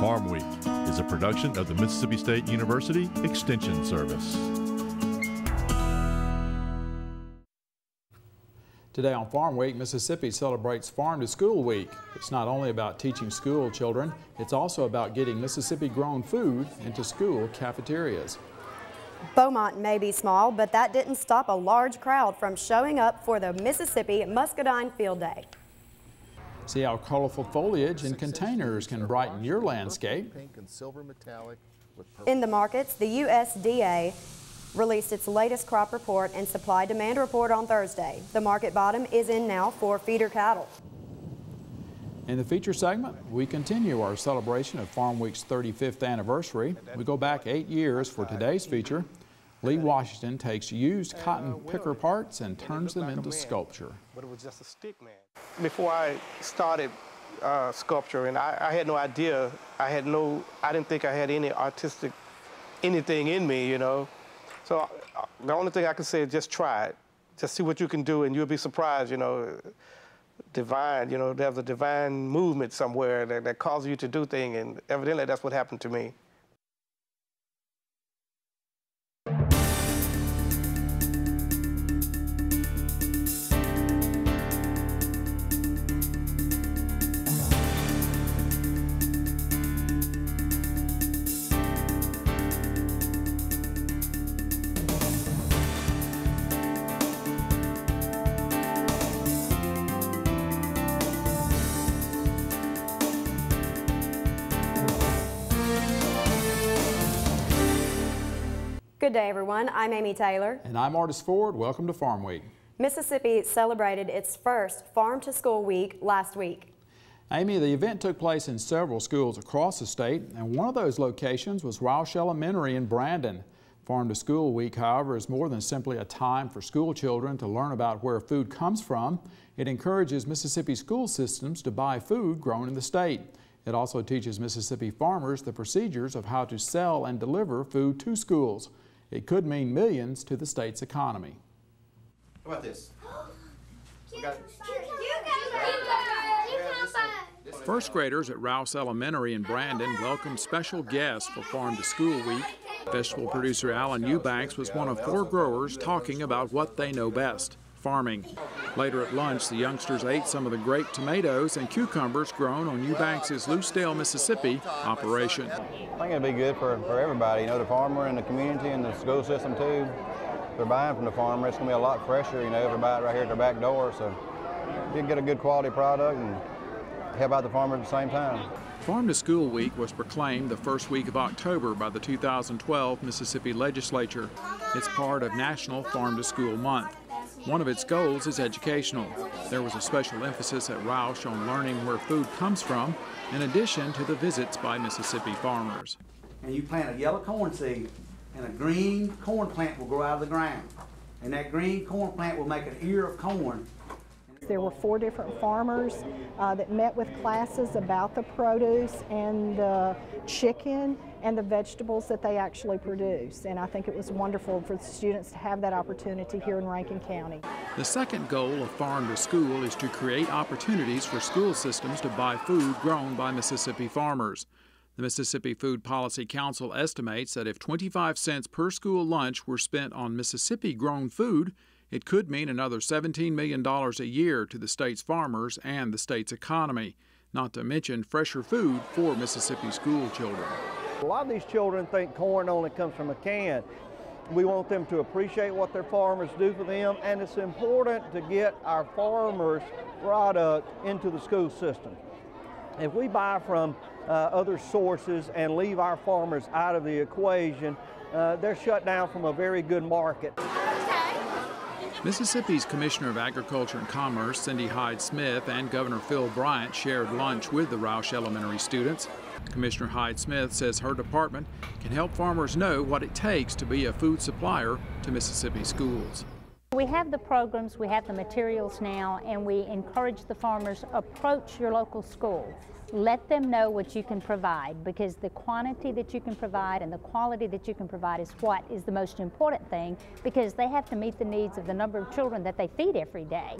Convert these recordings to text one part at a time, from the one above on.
Farm Week is a production of the Mississippi State University Extension Service. Today on Farm Week, Mississippi celebrates Farm to School Week. It's not only about teaching school children, it's also about getting Mississippi-grown food into school cafeterias. Beaumont may be small, but that didn't stop a large crowd from showing up for the Mississippi Muscadine Field Day. See how colorful foliage and containers can brighten your landscape. In the markets, the USDA released its latest crop report and supply-demand report on Thursday. The market bottom is in now for feeder cattle. In the feature segment, we continue our celebration of Farm Week's 35th anniversary. We go back 8 years for today's feature. Lee Washington takes used cotton picker parts and turns them into sculpture. But it was just a stick man. Before I started sculpturing, I had no idea. I didn't think I had any artistic anything in me, you know. So the only thing I can say is just try it. Just see what you can do, and you'll be surprised, you know. Divine, you know, there's a divine movement somewhere that causes you to do things, and evidently that's what happened to me. Good day, everyone. I'm Amy Taylor. And I'm Artis Ford. Welcome to Farm Week. Mississippi celebrated its first Farm to School Week last week. Amy, the event took place in several schools across the state, and one of those locations was Roush Elementary in Brandon. Farm to School Week, however, is more than simply a time for school children to learn about where food comes from. It encourages Mississippi school systems to buy food grown in the state. It also teaches Mississippi farmers the procedures of how to sell and deliver food to schools. It could mean millions to the state's economy. How about this? First graders at Rouse Elementary in Brandon welcomed special guests for Farm to School Week. Vegetable producer Alan Eubanks was one of 4 growers talking about what they know best, farming. Later at lunch, the youngsters ate some of the great tomatoes and cucumbers grown on Eubanks' Lucedale, Mississippi operation. I think it'd be good for everybody, you know, the farmer and the community and the school system too. If they're buying from the farmer, it's going to be a lot fresher, you know, if they buy it right here at their back door. So you can get a good quality product and help out the farmer at the same time. Farm to School Week was proclaimed the first week of October by the 2012 Mississippi Legislature. It's part of National Farm to School Month. One of its goals is educational. There was a special emphasis at Roush on learning where food comes from, in addition to the visits by Mississippi farmers. And you plant a yellow corn seed, and a green corn plant will grow out of the ground. And that green corn plant will make an ear of corn. There were 4 different farmers that met with classes about the produce and the chicken and the vegetables that they actually produce. And I think it was wonderful for the students to have that opportunity here in Rankin County. The second goal of Farm to School is to create opportunities for school systems to buy food grown by Mississippi farmers. The Mississippi Food Policy Council estimates that if 25 cents per school lunch were spent on Mississippi-grown food, it could mean another $17 million a year to the state's farmers and the state's economy, not to mention fresher food for Mississippi school children. A lot of these children think corn only comes from a can. We want them to appreciate what their farmers do for them, and it's important to get our farmers' product into the school system. If we buy from other sources and leave our farmers out of the equation, they're shut down from a very good market. Mississippi's Commissioner of Agriculture and Commerce, Cindy Hyde-Smith, and Governor Phil Bryant shared lunch with the Roush Elementary students. Commissioner Hyde-Smith says her department can help farmers know what it takes to be a food supplier to Mississippi schools. We have the programs, we have the materials now, and we encourage the farmers, approach your local school. Let them know what you can provide, because the quantity that you can provide and the quality that you can provide is what is the most important thing, because they have to meet the needs of the number of children that they feed every day.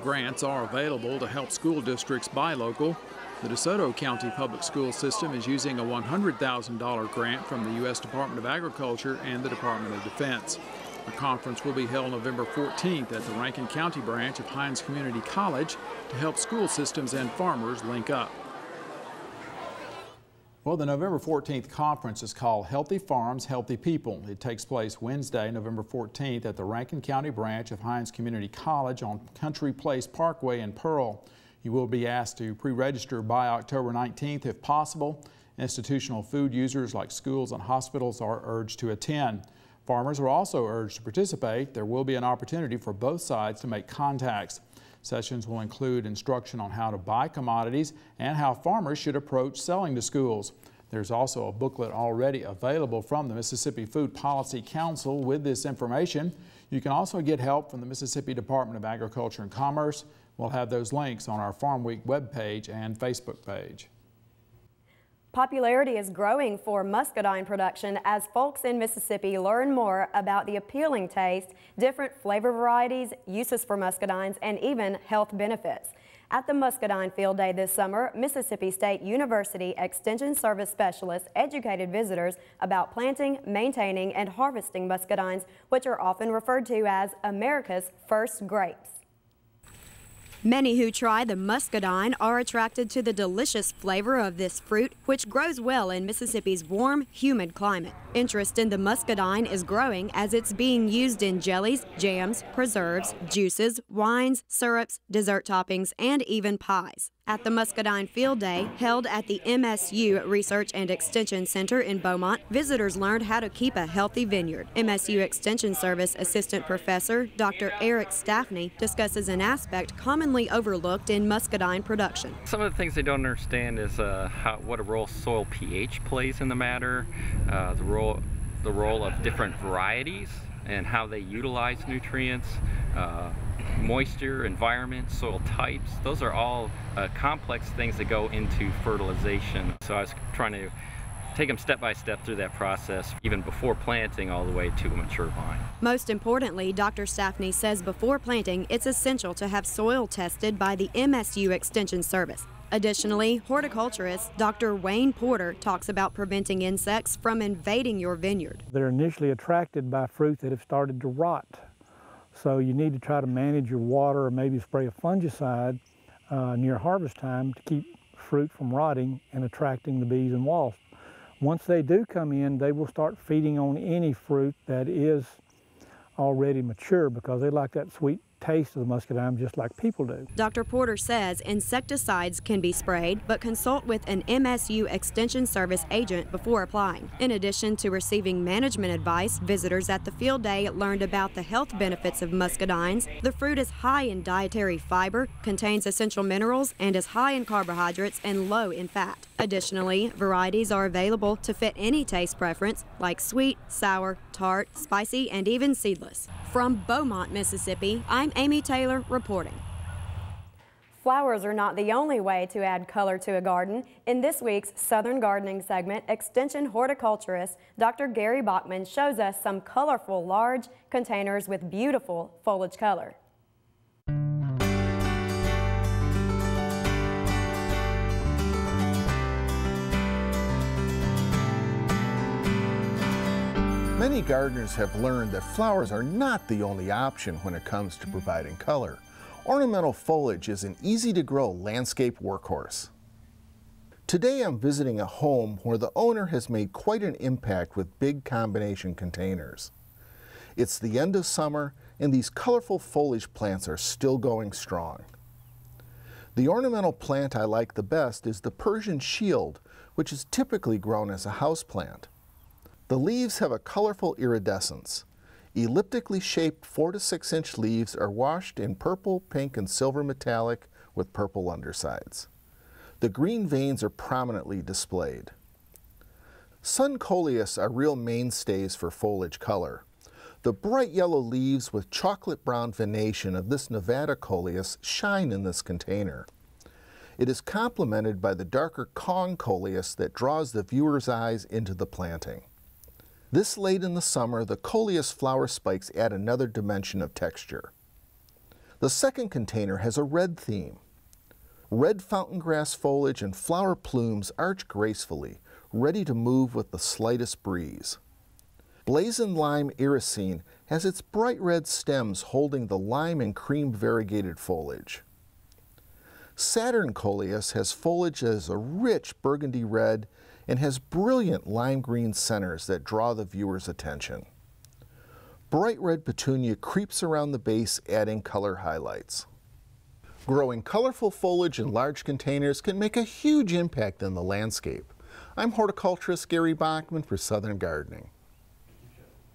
Grants are available to help school districts buy local. The DeSoto County Public School System is using a $100,000 grant from the U.S. Department of Agriculture and the Department of Defense. A conference will be held November 14th at the Rankin County branch of Hines Community College to help school systems and farmers link up. Well, the November 14th conference is called Healthy Farms, Healthy People. It takes place Wednesday, November 14th at the Rankin County branch of Hines Community College on Country Place Parkway in Pearl. You will be asked to pre-register by October 19th if possible. Institutional food users like schools and hospitals are urged to attend. Farmers are also urged to participate. There will be an opportunity for both sides to make contacts. Sessions will include instruction on how to buy commodities and how farmers should approach selling to schools. There's also a booklet already available from the Mississippi Food Policy Council with this information. You can also get help from the Mississippi Department of Agriculture and Commerce. We'll have those links on our Farm Week webpage and Facebook page. Popularity is growing for muscadine production as folks in Mississippi learn more about the appealing taste, different flavor varieties, uses for muscadines, and even health benefits. At the Muscadine Field Day this summer, Mississippi State University Extension Service specialists educated visitors about planting, maintaining, and harvesting muscadines, which are often referred to as America's first grapes. Many who try the muscadine are attracted to the delicious flavor of this fruit, which grows well in Mississippi's warm, humid climate. Interest in the muscadine is growing as it's being used in jellies, jams, preserves, juices, wines, syrups, dessert toppings, and even pies. At the Muscadine Field Day, held at the MSU Research and Extension Center in Beaumont, visitors learned how to keep a healthy vineyard. MSU Extension Service Assistant Professor Dr. Eric Staffney discusses an aspect commonly overlooked in muscadine production. Some of the things they don't understand is what a role soil pH plays in the matter, the role of different varieties and how they utilize nutrients, moisture, environment, soil types. Those are all complex things that go into fertilization. So I was trying to take them step by step through that process, even before planting all the way to a mature vine. Most importantly, Dr. Staffney says before planting, it's essential to have soil tested by the MSU Extension Service. Additionally, horticulturist Dr. Wayne Porter talks about preventing insects from invading your vineyard. They're initially attracted by fruit that have started to rot. So you need to try to manage your water or maybe spray a fungicide near harvest time to keep fruit from rotting and attracting the bees and wasps. Once they do come in, they will start feeding on any fruit that is already mature because they like that sweet taste of the muscadine just like people do. Dr. Porter says insecticides can be sprayed, but consult with an MSU Extension Service agent before applying. In addition to receiving management advice, visitors at the field day learned about the health benefits of muscadines. The fruit is high in dietary fiber, contains essential minerals, and is high in carbohydrates and low in fat. Additionally, varieties are available to fit any taste preference, like sweet, sour, tart, spicy, and even seedless. From Beaumont, Mississippi, I'm Amy Taylor reporting. Flowers are not the only way to add color to a garden. In this week's Southern Gardening segment, Extension horticulturist Dr. Gary Bachman shows us some colorful large containers with beautiful foliage color. Many gardeners have learned that flowers are not the only option when it comes to providing color. Ornamental foliage is an easy-to-grow landscape workhorse. Today I'm visiting a home where the owner has made quite an impact with big combination containers. It's the end of summer and these colorful foliage plants are still going strong. The ornamental plant I like the best is the Persian shield, which is typically grown as a houseplant. The leaves have a colorful iridescence. Elliptically shaped 4 to 6 inch leaves are washed in purple, pink, and silver metallic with purple undersides. The green veins are prominently displayed. Sun coleus are real mainstays for foliage color. The bright yellow leaves with chocolate brown venation of this Nevada coleus shine in this container. It is complemented by the darker Kong coleus that draws the viewer's eyes into the planting. This late in the summer, the coleus flower spikes add another dimension of texture. The second container has a red theme. Red fountain grass foliage and flower plumes arch gracefully, ready to move with the slightest breeze. Blazing lime irisine has its bright red stems holding the lime and cream variegated foliage. Saturn coleus has foliage that is a rich burgundy red and has brilliant lime green centers that draw the viewer's attention. Bright red petunia creeps around the base, adding color highlights. Growing colorful foliage in large containers can make a huge impact in the landscape. I'm horticulturist Gary Bachman for Southern Gardening.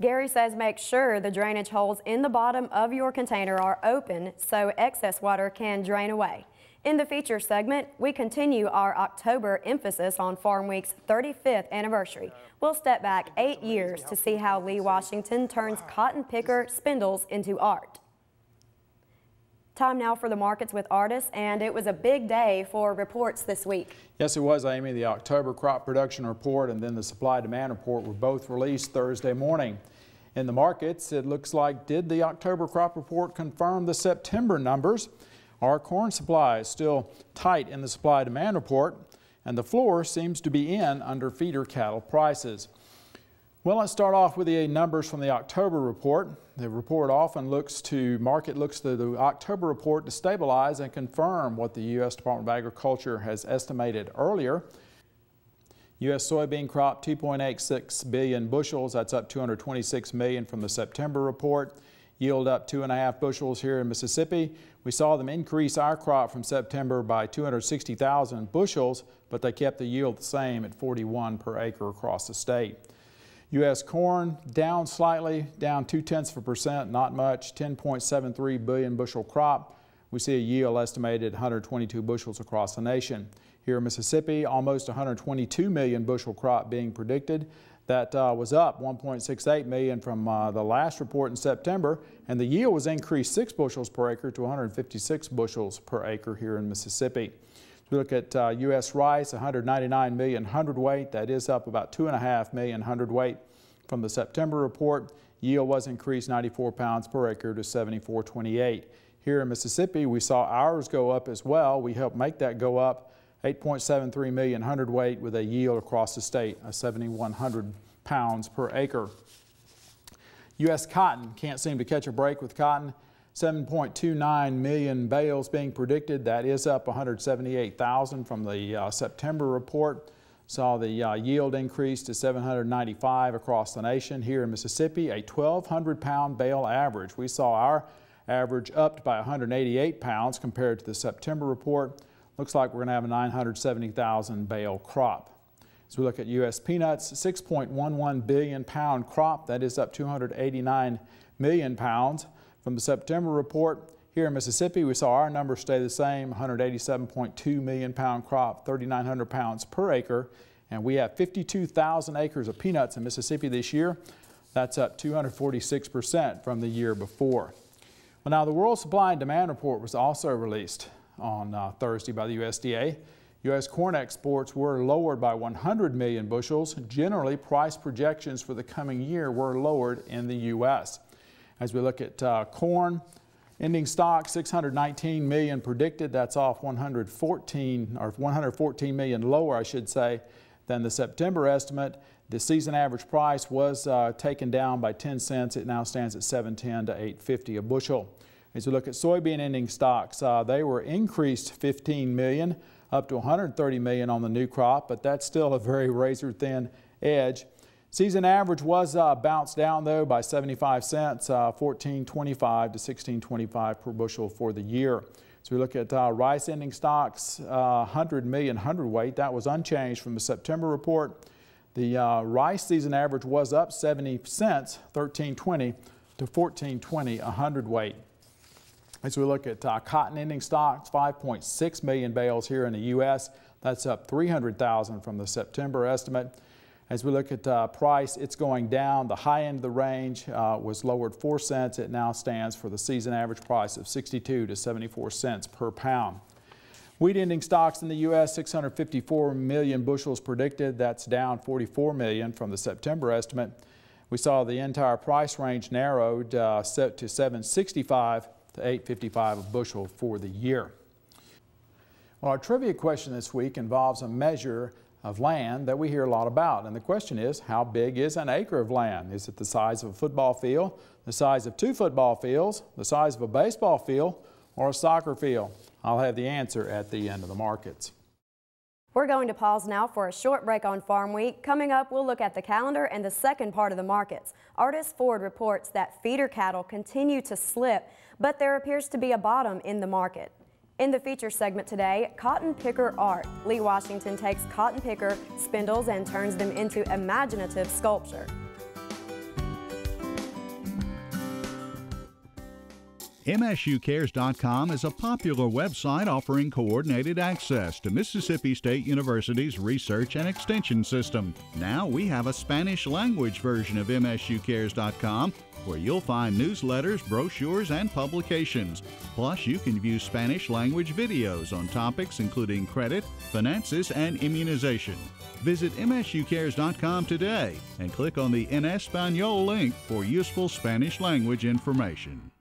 Gary says make sure the drainage holes in the bottom of your container are open so excess water can drain away. In the feature segment, we continue our October emphasis on Farm Week's 35th anniversary. We'll step back 8 years to see how Lee Washington turns cotton picker spindles into art. Time now for the markets with artists, and it was a big day for reports this week. Yes, it was, Amy. The October crop production report and then the supply-demand report were both released Thursday morning. In the markets, it looks like, did the October crop report confirm the September numbers? Our corn supply is still tight in the supply-demand report, and the floor seems to be in under feeder cattle prices. Well, let's start off with the numbers from the October report. The report often looks to the October report to stabilize and confirm what the U.S. Department of Agriculture has estimated earlier. U.S. soybean crop 2.86 billion bushels, that's up 226 million from the September report. Yield up 2.5 bushels here in Mississippi. We saw them increase our crop from September by 260,000 bushels, but they kept the yield the same at 41 per acre across the state. U.S. corn down slightly, down 0.2%, not much, 10.73 billion bushel crop. We see a yield estimated 122 bushels across the nation. Here in Mississippi, almost 122 million bushel crop being predicted. That was up 1.68 million from the last report in September, and the yield was increased 6 bushels per acre to 156 bushels per acre here in Mississippi. We look at U.S. rice, 199 million hundredweight. That is up about 2.5 million hundredweight from the September report. Yield was increased 94 pounds per acre to 74.28. Here in Mississippi, we saw ours go up as well. We helped make that go up 8.73 million hundredweight with a yield across the state of 7,100 pounds per acre. U.S. cotton can't seem to catch a break with cotton. 7.29 million bales being predicted. That is up 178,000 from the September report. Saw the yield increase to 795 across the nation. Here in Mississippi, a 1,200 pound bale average. We saw our average upped by 188 pounds compared to the September report. Looks like we're going to have a 970,000 bale crop. As we look at U.S. peanuts, 6.11 billion pound crop. That is up 289 million pounds from the September report. Here in Mississippi, we saw our numbers stay the same, 187.2 million pound crop, 3,900 pounds per acre. And we have 52,000 acres of peanuts in Mississippi this year. That's up 246% from the year before. Well, now the World Supply and Demand Report was also released on Thursday by the USDA. U.S. corn exports were lowered by 100 million bushels. Generally, price projections for the coming year were lowered in the U.S. As we look at corn, ending stock 619 million predicted. That's off 114 million lower, I should say, than the September estimate. The season average price was taken down by 10 cents. It now stands at $7.10 to $8.50 a bushel. As we look at soybean ending stocks, they were increased 15 million up to 130 million on the new crop, but that's still a very razor thin edge. Season average was bounced down though by 75 cents, 14.25 to 16.25 per bushel for the year. So we look at rice ending stocks, 100 million hundredweight. That was unchanged from the September report. The rice season average was up 70 cents, 13.20 to 14.20 a hundredweight. As we look at cotton ending stocks, 5.6 million bales here in the U.S. That's up 300,000 from the September estimate. As we look at price, it's going down. The high end of the range was lowered 4 cents. It now stands for the season average price of 62 to 74 cents per pound. Wheat ending stocks in the U.S., 654 million bushels predicted. That's down 44 million from the September estimate. We saw the entire price range narrowed set to 765 to 8.55 a bushel for the year. Well, our trivia question this week involves a measure of land that we hear a lot about. And the question is, how big is an acre of land? Is it the size of a football field, the size of 2 football fields, the size of a baseball field, or a soccer field? I'll have the answer at the end of the markets. We're going to pause now for a short break on Farm Week. Coming up, we'll look at the calendar and the second part of the markets. Artist Ford reports that feeder cattle continue to slip, but there appears to be a bottom in the market. In the feature segment today, cotton picker art. Lee Washington takes cotton picker spindles and turns them into imaginative sculpture. MSUcares.com is a popular website offering coordinated access to Mississippi State University's research and extension system. Now we have a Spanish language version of MSUcares.com where you'll find newsletters, brochures, and publications. Plus, you can view Spanish language videos on topics including credit, finances, and immunization. Visit MSUcares.com today and click on the En Español link for useful Spanish language information.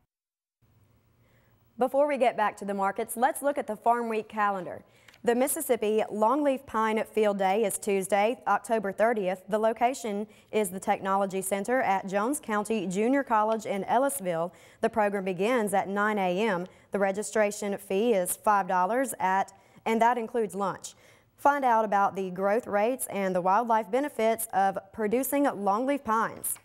Before we get back to the markets, let's look at the Farm Week calendar. The Mississippi Longleaf Pine Field Day is Tuesday, October 30th. The location is the Technology Center at Jones County Junior College in Ellisville. The program begins at 9 a.m. The registration fee is $5 and that includes lunch. Find out about the growth rates and the wildlife benefits of producing longleaf pines.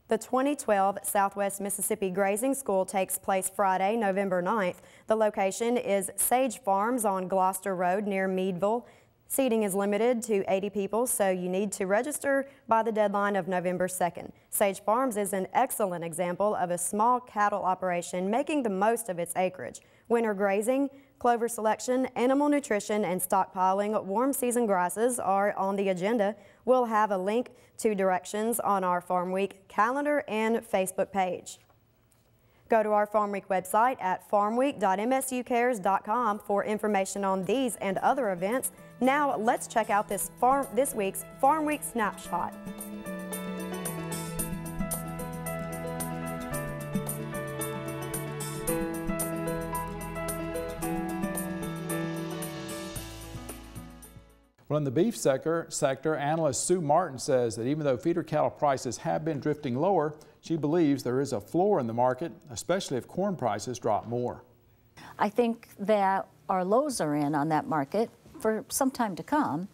The 2012 Southwest Mississippi Grazing School takes place Friday, November 9th. The location is Sage Farms on Gloucester Road near Meadville. Seating is limited to 80 people, so you need to register by the deadline of November 2nd. Sage Farms is an excellent example of a small cattle operation making the most of its acreage. Winter grazing, clover selection, animal nutrition, and stockpiling warm season grasses are on the agenda. We'll have a link to directions on our Farm Week calendar and Facebook page. Go to our Farm Week website at farmweek.msucares.com for information on these and other events. Now let's check out this week's Farm Week snapshot. Well, in the beef sector, analyst Sue Martin says that even though feeder cattle prices have been drifting lower, she believes there is a floor in the market, especially if corn prices drop more. I think that our lows are in on that market for some time to come,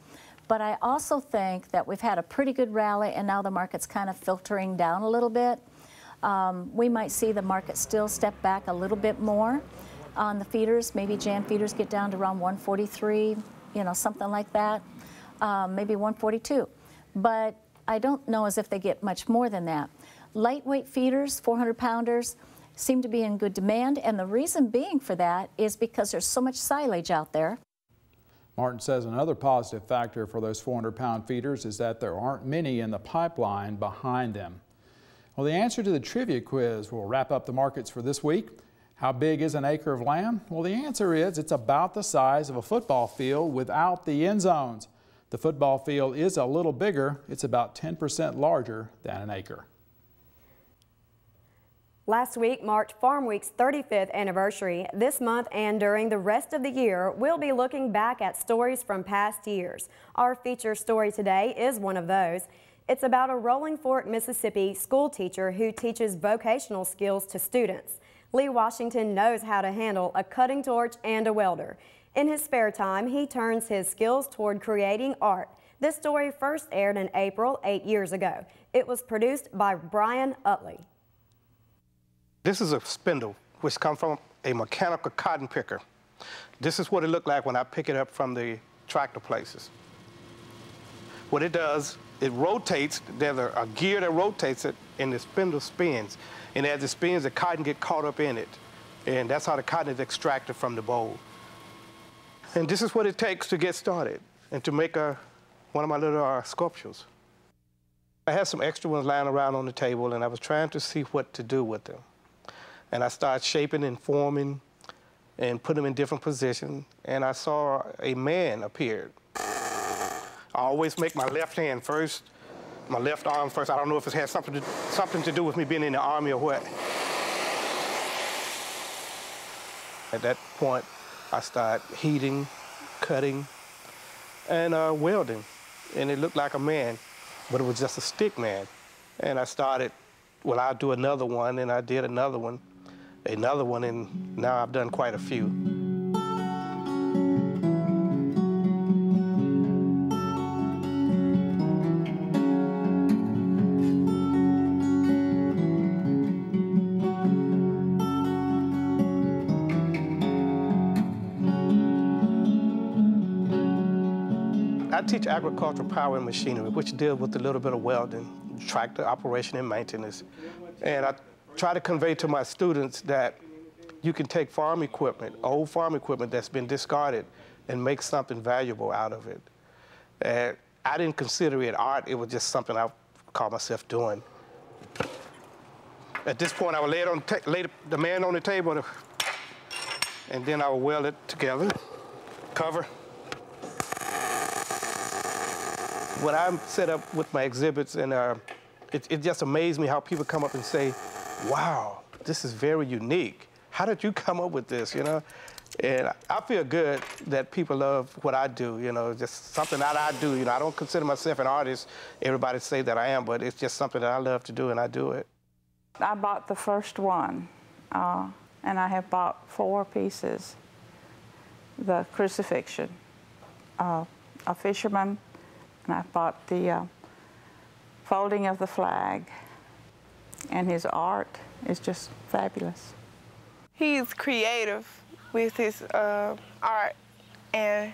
but I also think that we've had a pretty good rally and now the market's kind of filtering down a little bit. We might see the market still step back a little bit more on the feeders. Maybe Jan feeders get down to around 143. You know, something like that, maybe 142. But I don't know as if they get much more than that. Lightweight feeders, 400-pounders, seem to be in good demand, and the reason being for that is because there's so much silage out there. Martin says another positive factor for those 400-pound feeders is that there aren't many in the pipeline behind them. Well, the answer to the trivia quiz will wrap up the markets for this week. How big is an acre of land? Well, the answer is it's about the size of a football field without the end zones. The football field is a little bigger. It's about 10% larger than an acre. Last week marked Farm Week's 35th anniversary. This month and during the rest of the year, we'll be looking back at stories from past years. Our feature story today is one of those. It's about a Rolling Fork, Mississippi school teacher who teaches vocational skills to students. Lee Washington knows how to handle a cutting torch and a welder. In his spare time, he turns his skills toward creating art. This story first aired in April 8 years ago. It was produced by Brian Utley. This is a spindle, which comes from a mechanical cotton picker. This is what it looked like when I pick it up from the tractor places. What it does, it rotates. There's a gear that rotates it, and the spindle spins. And as it spins, the cotton gets caught up in it. And that's how the cotton is extracted from the boll. And this is what it takes to get started and to make one of my little sculptures. I had some extra ones lying around on the table, and I was trying to see what to do with them. And I started shaping and forming and put them in different positions. And I saw a man appear. I always make my left hand first, my left arm first. I don't know if it has something to do with me being in the Army or what. At that point, I started heating, cutting, and welding. And it looked like a man, but it was just a stick man. And I started, well, I'll do another one, and I did another one, and now I've done quite a few. I teach agricultural power and machinery, which deals with a little bit of welding, tractor operation and maintenance. And I try to convey to my students that you can take farm equipment, old farm equipment that's been discarded, and make something valuable out of it. And I didn't consider it art, it was just something I called myself doing. At this point, I would lay the man on the table, and then I would weld it together, cover. When I'm set up with my exhibits, and it just amazed me how people come up and say, wow, this is very unique. How did you come up with this, you know? And I feel good that people love what I do, you know, just something that I do. You know, I don't consider myself an artist. Everybody say that I am, but it's just something that I love to do, and I do it. I bought the first one, and I have bought 4 pieces. The crucifixion, a fisherman, and I bought the folding of the flag, and his art is just fabulous. He's creative with his art, and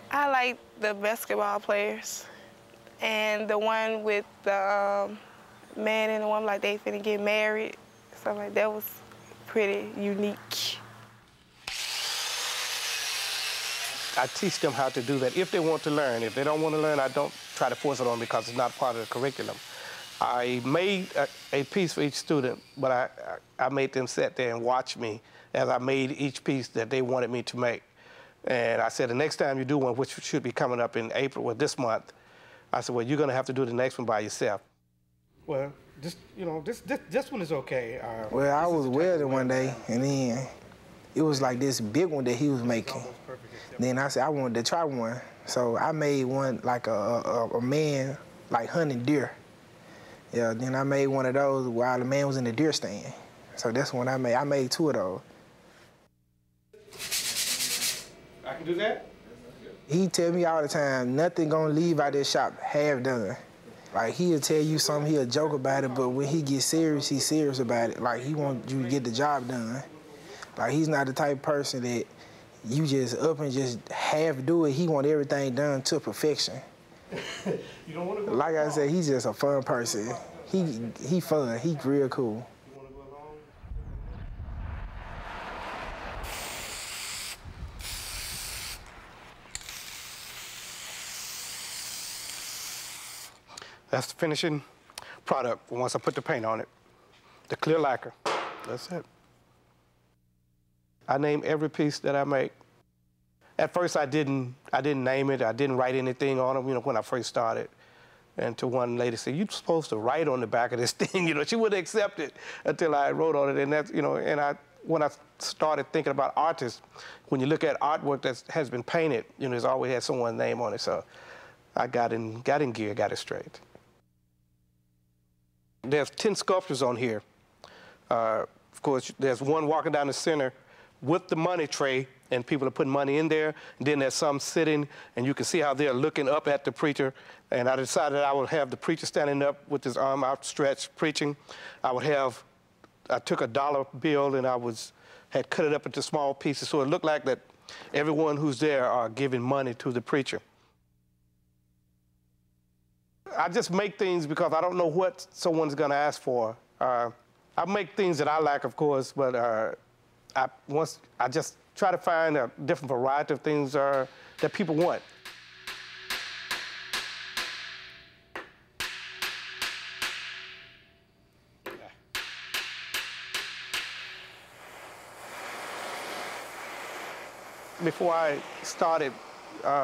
I like the basketball players, and the one with the man and the woman, like they finna get married, stuff like that was pretty unique. I teach them how to do that if they want to learn. If they don't want to learn, I don't try to force it on them because it's not part of the curriculum. I made a piece for each student, but I made them sit there and watch me as I made each piece that they wanted me to make. And I said, the next time you do one, which should be coming up in April or this month, I said, well, you're going to have to do the next one by yourself. Well, this one is okay. Well, I was welding one day, and then it was like this big one that he was making. Then I said I wanted to try one, so I made one like a man like hunting deer. Yeah, then I made one of those while the man was in the deer stand. So that's when I made. I made 2 of those. I can do that? He tell me all the time, nothing gonna leave out this shop half done. Like, he'll tell you something, he'll joke about it, but when he gets serious, he's serious about it. Like, he wants you to get the job done. Like, he's not the type of person that you just up and just half do it. He want everything done to perfection. You don't want to go like I said, he's just a fun person. He fun, he real cool. That's the finishing product once I put the paint on it. The clear lacquer, that's it. I name every piece that I make. At first I didn't name it, I didn't write anything on them, you know, when I first started. And to one lady said, you're supposed to write on the back of this thing, you know, she wouldn't accept it until I wrote on it. And that's, you know, and when I started thinking about artists, when you look at artwork that has been painted, you know, there's always had someone's name on it. So I got in gear, got it straight. There's 10 sculptures on here. Of course, there's one walking down the center with the money tray, and people are putting money in there. And then there's some sitting, and you can see how they're looking up at the preacher. And I decided I would have the preacher standing up with his arm outstretched, preaching. I took a dollar bill, and had cut it up into small pieces, so it looked like that everyone who's there are giving money to the preacher. I just make things because I don't know what someone's going to ask for. I make things that I like, of course, but I just try to find a different variety of things that people want. Before I started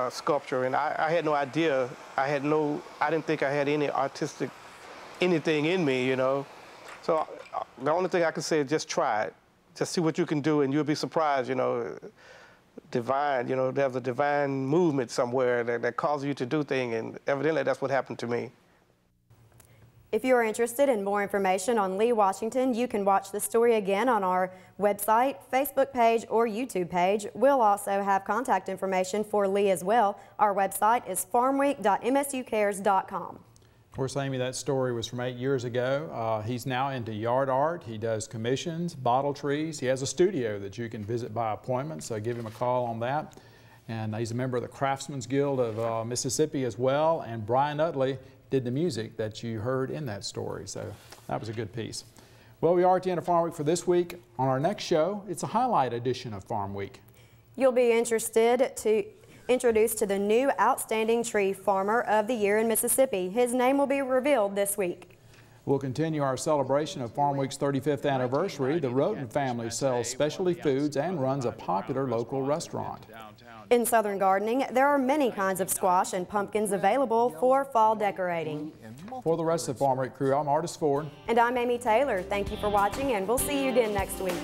sculpture, and I had no idea, I didn't think I had any artistic anything in me, you know. So the only thing I can say is just try it. Just see what you can do, and you'll be surprised, you know. divine, you know, there's a divine movement somewhere that causes you to do things, and evidently that's what happened to me. If you are interested in more information on Lee Washington, you can watch the story again on our website, Facebook page, or YouTube page. We'll also have contact information for Lee as well. Our website is farmweek.msucares.com. Of course, Amy, that story was from 8 years ago. He's now into yard art. He does commissions, bottle trees. He has a studio that you can visit by appointment, so give him a call on that. And he's a member of the Craftsman's Guild of Mississippi as well. And Brian Utley did the music that you heard in that story, so that was a good piece. Well, we are at the end of Farm Week for this week. On our next show, it's a highlight edition of Farm Week. You'll be introduced to the new Outstanding Tree Farmer of the Year in Mississippi. His name will be revealed this week. We'll continue our celebration of Farm Week's 35th anniversary. The Roten family sells specialty foods and runs a popular local restaurant. In Southern Gardening, there are many kinds of squash and pumpkins available for fall decorating. For the rest of the Farm Week crew, I'm Artis Ford. And I'm Amy Taylor. Thank you for watching, and we'll see you again next week.